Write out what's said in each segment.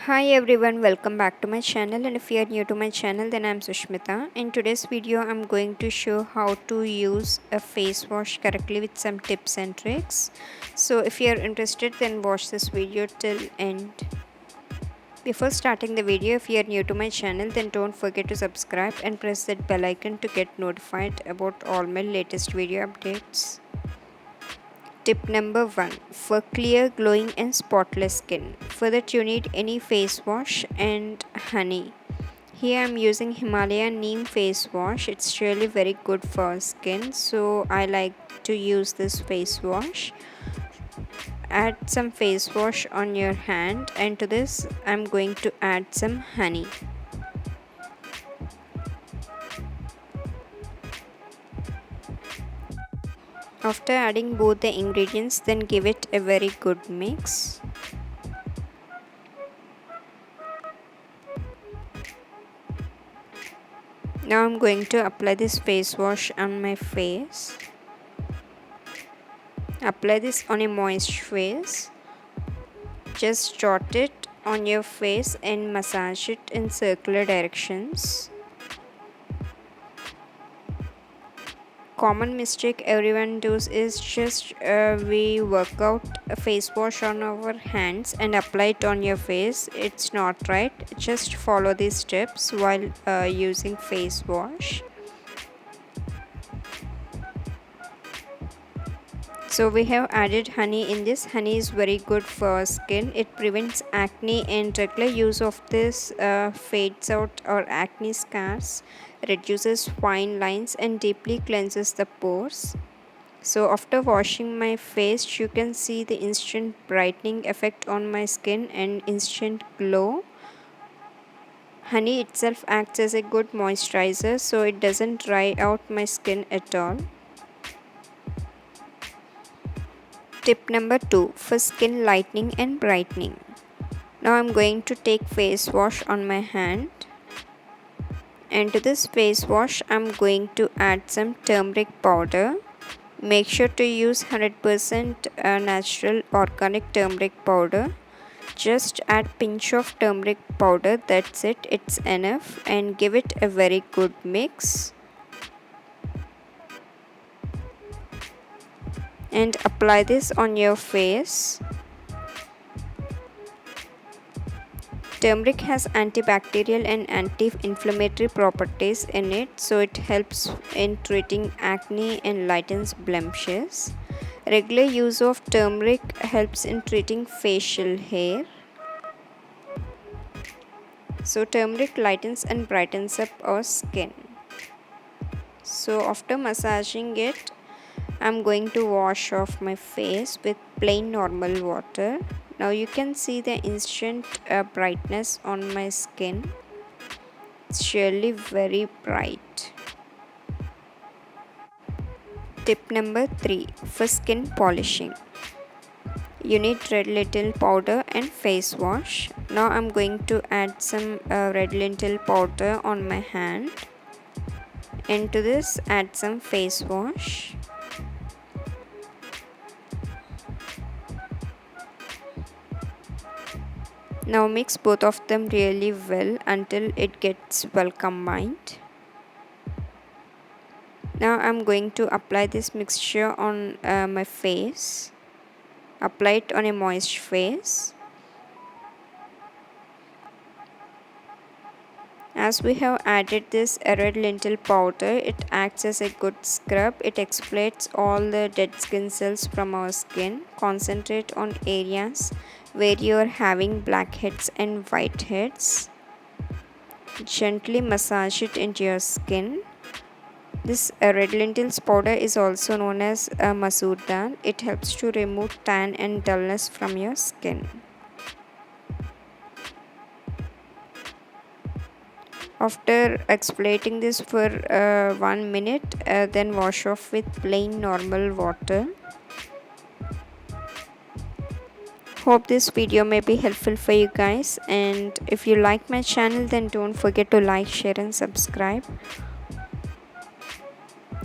Hi everyone, welcome back to my channel, and if you are new to my channel then I'm Sushmita. In today's video I'm going to show how to use a face wash correctly with some tips and tricks. So if you are interested then watch this video till end. Before starting the video, if you are new to my channel then don't forget to subscribe and press that bell icon to get notified about all my latest video updates. Tip number 1. For clear, glowing and spotless skin. For that you need any face wash and honey. Here I am using Himalayan neem face wash. It's really very good for skin, so I like to use this face wash. Add some face wash on your hand, and to this I am going to add some honey. After adding both the ingredients, then give it a very good mix. Now I'm going to apply this face wash on my face. Apply this on a moist face. Just dot it on your face and massage it in circular directions. Common mistake everyone does is just we work out a face wash on our hands and apply it on your face. It's not right. Just follow these steps while using face wash. So we have added honey in this. Honey is very good for skin. It prevents acne, and regular use of this fades out or acne scars, reduces fine lines and deeply cleanses the pores. So after washing my face, you can see the instant brightening effect on my skin and instant glow. Honey itself acts as a good moisturizer, so it doesn't dry out my skin at all. Tip number 2. For skin lightening and brightening. Now I'm going to take face wash on my hand, and to this face wash I'm going to add some turmeric powder. Make sure to use 100% natural organic turmeric powder. Just add pinch of turmeric powder, that's it, it's enough, and give it a very good mix. And apply this on your face. Turmeric has antibacterial and anti-inflammatory properties in it, so it helps in treating acne and lightens blemishes. Regular use of turmeric helps in treating facial hair. So turmeric lightens and brightens up our skin. So after massaging it, I'm going to wash off my face with plain normal water. Now you can see the instant brightness on my skin. It's really very bright. Tip number 3. For skin polishing. You need red lentil powder and face wash. Now I'm going to add some red lentil powder on my hand. And to this add some face wash. Now mix both of them really well until it gets well combined. Now I'm going to apply this mixture on my face. Apply it on a moist face. As we have added this red lentil powder, it acts as a good scrub. It exfoliates all the dead skin cells from our skin. Concentrate on areas where you are having blackheads and whiteheads. Gently massage it into your skin. This red lentils powder is also known as masoor dal. It helps to remove tan and dullness from your skin. After exfoliating this for 1 minute, then wash off with plain normal water. Hope this video may be helpful for you guys, and if you like my channel then don't forget to like, share and subscribe.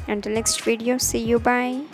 Until next video, see you, bye.